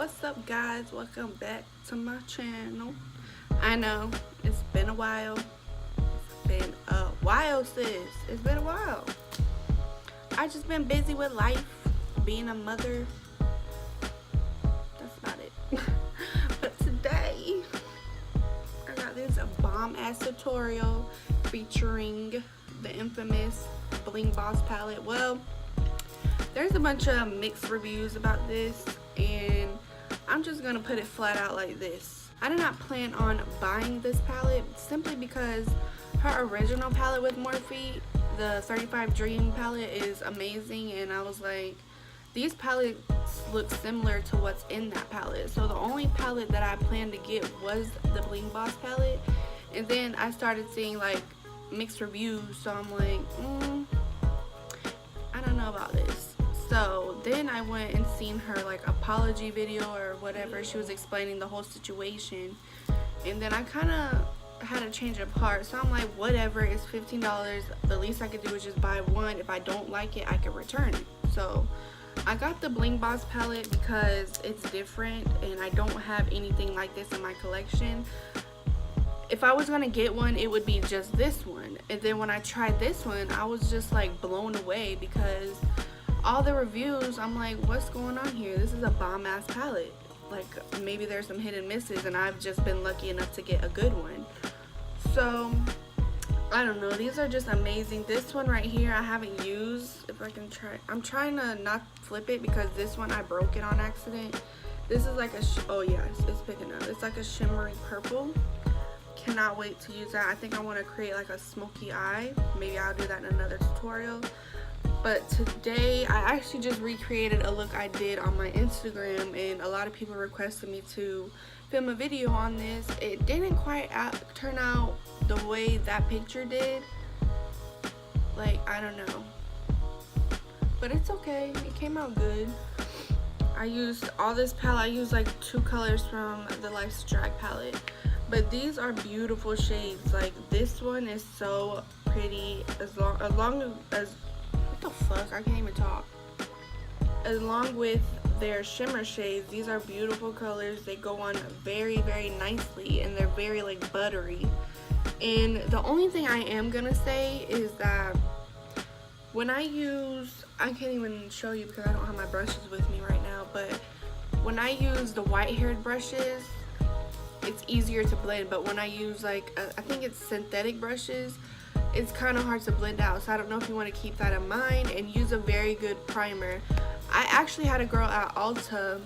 What's up, guys? Welcome back to my channel. I know it's been a while. It's been a while, sis. It's been a while. I just been busy with life, being a mother. That's about it. But today I got this bomb ass tutorial featuring the infamous Bling Boss palette. Well, there's a bunch of mixed reviews about this, and I'm just gonna put it flat out like this. I did not plan on buying this palette simply because her original palette with Morphe, the 35 Dream palette, is amazing, and I was like, these palettes look similar to what's in that palette. So the only palette that I planned to get was the Bling Boss palette, and then I started seeing like mixed reviews, so I'm like, I don't know about this. So then I went and seen her like apology video or whatever. She was explaining the whole situation, and then I kind of had a change of heart. So I'm like, whatever, it's $15. The least I could do is just buy one. If I don't like it, I can return it. So I got the Bling Boss palette because it's different and I don't have anything like this in my collection. If I was gonna get one, it would be just this one. And then when I tried this one, I was just like blown away because all the reviews, I'm like, what's going on here? This is a bomb ass palette. Like, maybe there's some hidden misses and I've just been lucky enough to get a good one. So I don't know, these are just amazing. This one right here I haven't used. If I can try, I'm trying to not flip it because this one I broke it on accident. This is like a oh yes, it's picking up. It's like a shimmery purple. Cannot wait to use that. I think I want to create like a smoky eye. Maybe I'll do that in another tutorial. But today I actually just recreated a look I did on my Instagram, and a lot of people requested me to film a video on this. It didn't quite turn out the way that picture did. Like, I don't know, but it's okay, it came out good. I used all this palette. I used like 2 colors from the Life's Drag palette, but these are beautiful shades. Like, this one is so pretty, as long as what the fuck, I can't even talk. Along with their shimmer shades, these are beautiful colors. They go on very, very nicely, and they're very like buttery. And the only thing I am gonna say is that when I use, I can't even show you because I don't have my brushes with me right now, but when I use the white haired brushes, it's easier to blend. But when I use like I think it's synthetic brushes, it's kind of hard to blend out. So I don't know if you want to keep that in mind and use a very good primer. I actually had a girl at Ulta,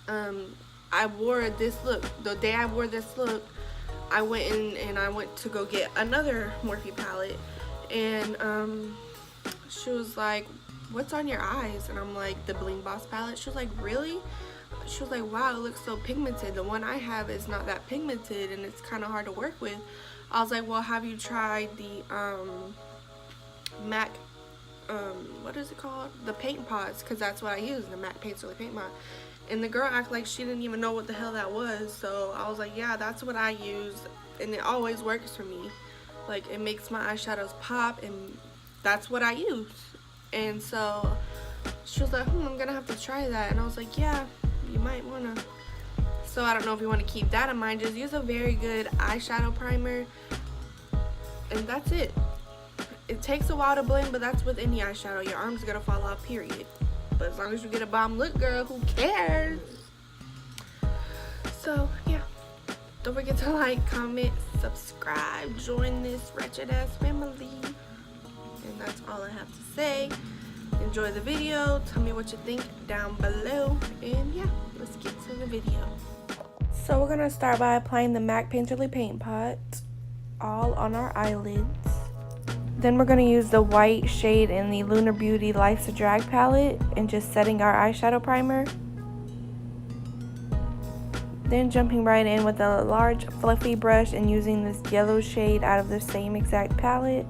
I wore this look. The day I wore this look, I went in and I went to go get another Morphe palette, and she was like, what's on your eyes? And I'm like, the Bling Boss palette. She was like, really? She was like, wow, it looks so pigmented. The one I have is not that pigmented and it's kind of hard to work with. I was like, well, have you tried the MAC, what is it called? The paint pots, because that's what I use, the MAC paint pot. And the girl acted like she didn't even know what the hell that was. So I was like, yeah, that's what I use, and it always works for me. Like, it makes my eyeshadows pop, and that's what I use. And so she was like, I'm gonna have to try that. And I was like, yeah, you might wanna. So I don't know if you want to keep that in mind. Just use a very good eyeshadow primer, and that's it. It takes a while to blend, but that's with any eyeshadow. Your arm's gonna fall off, period. But as long as you get a bomb look, girl, who cares? So yeah, don't forget to like, comment, subscribe, join this wretched ass family. And that's all I have to say. Enjoy the video. Tell me what you think down below, and yeah, let's get to the video. So we're gonna start by applying the MAC Painterly Paint Pot all on our eyelids. Then we're gonna use the white shade in the Lunar Beauty Life's Drag palette and just setting our eyeshadow primer. Then jumping right in with a large fluffy brush and using this yellow shade out of the same exact palette.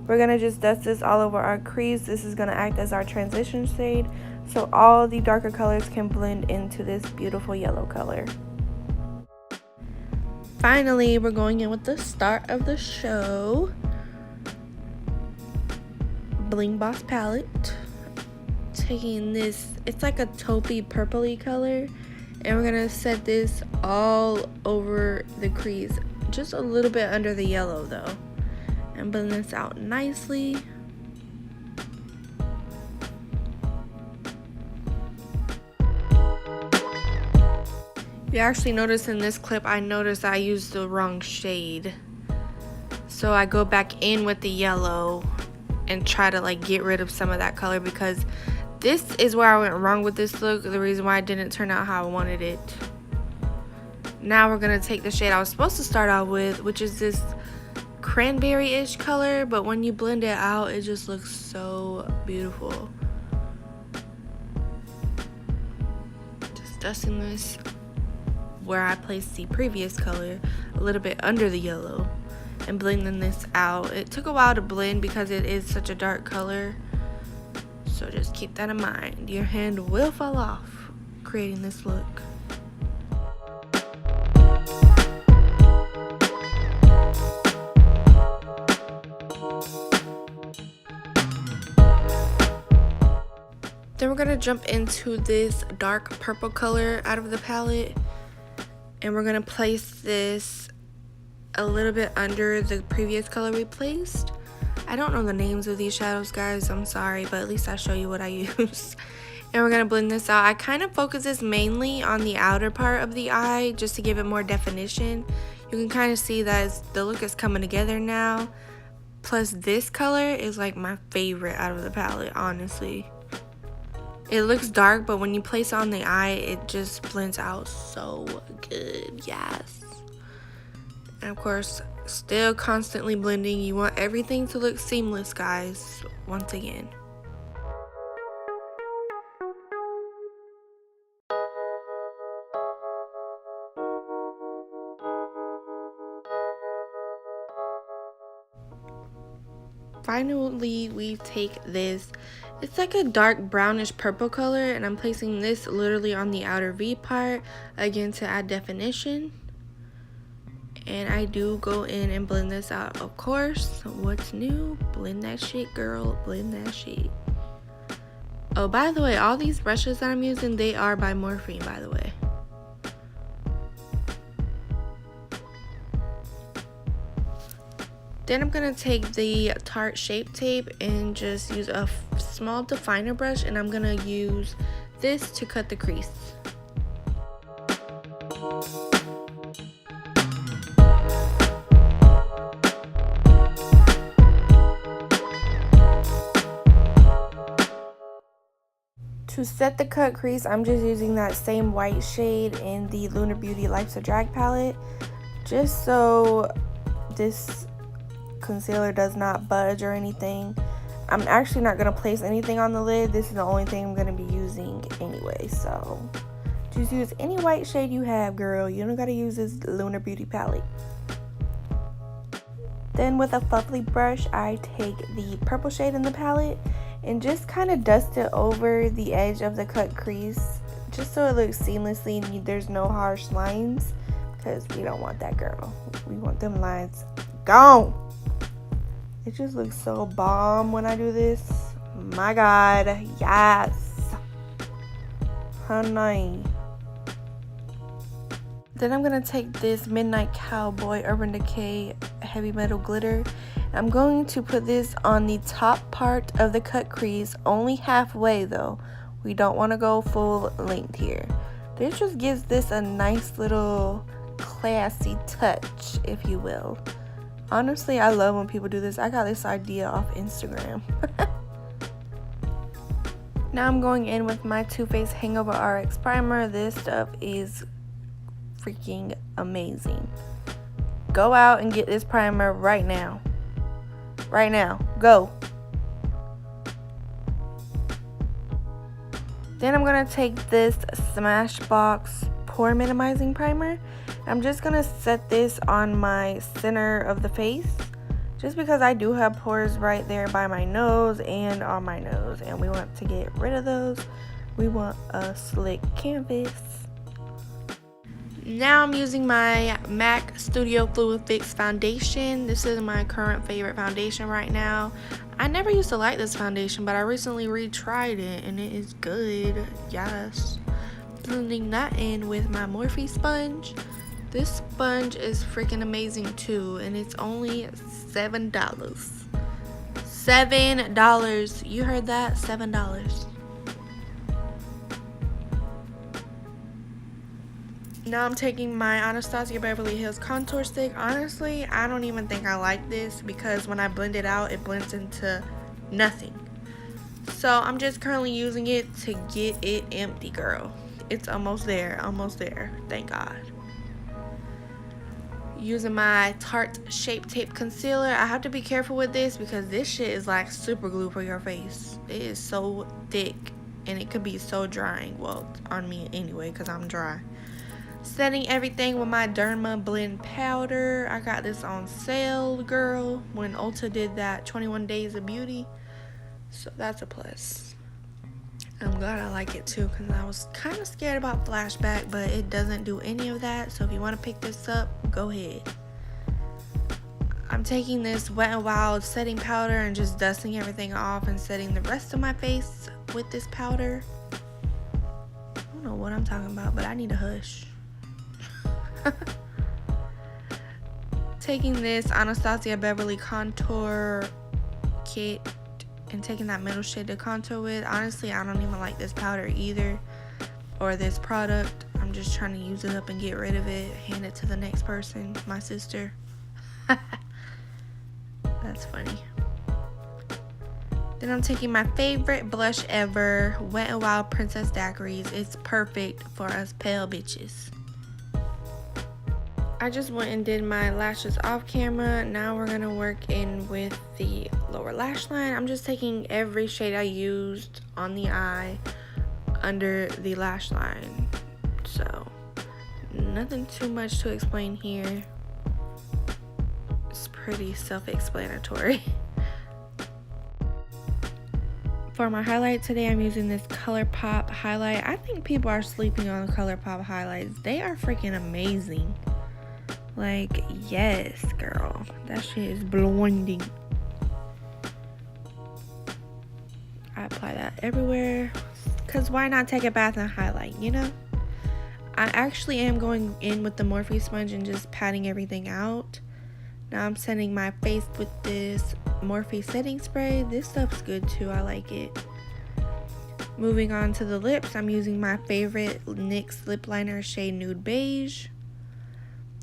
We're gonna just dust this all over our crease. This is gonna act as our transition shade, so all the darker colors can blend into this beautiful yellow color. Finally, we're going in with the start of the show. Bling Boss palette. taking this, it's like a taupey purpley color, and we're gonna set this all over the crease, just a little bit under the yellow though, and blend this out nicely. You actually notice in this clip, I noticed I used the wrong shade. So I go back in with the yellow and try to like get rid of some of that color, because this is where I went wrong with this look. The reason why it didn't turn out how I wanted it. Now we're gonna take the shade I was supposed to start out with, which is this cranberry-ish color, but when you blend it out, it just looks so beautiful. Just dusting this where I placed the previous color a little bit under the yellow and blending this out. It took a while to blend because it is such a dark color, so just keep that in mind. Your hand will fall off creating this look. Then we're gonna jump into this dark purple color out of the palette, and we're gonna place this a little bit under the previous color we placed. I don't know the names of these shadows, guys, I'm sorry, but at least I show you what I use. And we're gonna blend this out. I kind of focus this mainly on the outer part of the eye just to give it more definition. You can kind of see that the look is coming together now. Plus this color is like my favorite out of the palette, honestly. It looks dark, but when you place it on the eye, it just blends out so good. Yes. And of course, still constantly blending. You want everything to look seamless, guys, once again. Finally, we take this, it's like a dark brownish purple color, and I'm placing this literally on the outer V part, again to add definition. And I do go in and blend this out, of course. What's new? Blend that shit, girl, blend that shit. Oh, by the way, all these brushes that I'm using, they are by Morphe, by the way. Then I'm gonna take the Tarte Shape Tape and just use a small definer brush, and I'm gonna use this to cut the crease. To set the cut crease, I'm just using that same white shade in the Lunar Beauty Life's a Drag palette, just so this concealer does not budge or anything. I'm actually not going to place anything on the lid. This is the only thing I'm going to be using anyway, so just use any white shade you have, girl. You don't got to use this Lunar Beauty palette. Then with a fluffy brush, I take the purple shade in the palette and just kind of dust it over the edge of the cut crease, just so it looks seamlessly and there's no harsh lines, because we don't want that, girl. We want them lines gone. It just looks so bomb when I do this. My God, yes, honey. Then I'm gonna take this Midnight Cowboy Urban Decay Heavy Metal Glitter. I'm going to put this on the top part of the cut crease, only halfway though. We don't want to go full length here. This just gives this a nice little classy touch, if you will. Honestly, I love when people do this. I got this idea off Instagram. Now I'm going in with my Too Faced Hangover RX Primer. This stuff is freaking amazing. Go out and get this primer right now. Right now. Go. Then I'm going to take this Smashbox Pore Minimizing Primer. I'm just going to set this on my center of the face, just because I do have pores right there by my nose and on my nose, and we want to get rid of those. We want a slick canvas. Now I'm using my MAC Studio Fluid Fix foundation. This is my current favorite foundation right now. I never used to like this foundation, but I recently retried it and it is good. Yes. Blending that in with my Morphe sponge. This sponge is freaking amazing too, and it's only $7. $7. You heard that? $7. Now I'm taking my Anastasia Beverly Hills contour stick. Honestly, I don't even think I like this because when I blend it out, it blends into nothing. So I'm just currently using it to get it empty, girl. It's almost there, thank God. Using my Tarte Shape Tape Concealer. I have to be careful with this because this shit is like super glue for your face. It is so thick and it could be so drying. Well, on me anyway because I'm dry. Setting everything with my Derma Blend Powder. I got this on sale, girl, when Ulta did that 21 Days of Beauty. So that's a plus. I'm glad I like it too because I was kind of scared about flashback, but it doesn't do any of that. So if you want to pick this up, go ahead. I'm taking this Wet n Wild setting powder and just dusting everything off and setting the rest of my face with this powder. I don't know what I'm talking about, but I need a hush. Taking this Anastasia Beverly Contour Kit and taking that middle shade to contour with. Honestly, I don't even like this powder either, or this product. I'm just trying to use it up and get rid of it, hand it to the next person, my sister. That's funny. Then I'm taking my favorite blush ever, Wet n Wild Princess Daiquiris. It's perfect for us pale bitches. I just went and did my lashes off camera. Now we're gonna work in with the lower lash line. I'm just taking every shade I used on the eye under the lash line. So nothing too much to explain here. It's pretty self-explanatory. For my highlight today, I'm using this ColourPop highlight. I think people are sleeping on ColourPop highlights. They are freaking amazing. Like, yes, girl. That shit is blinding. I apply that everywhere. Because why not take a bath and highlight, you know? I actually am going in with the Morphe sponge and just patting everything out. Now I'm setting my face with this Morphe setting spray. This stuff's good too. I like it. Moving on to the lips, I'm using my favorite NYX lip liner shade Nude Beige.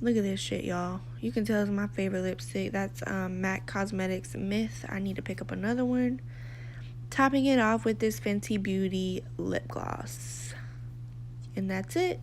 Look at this shit, y'all. You can tell it's my favorite lipstick. That's MAC Cosmetics Myth. I need to pick up another one. Topping it off with this Fenty Beauty lip gloss. And that's it.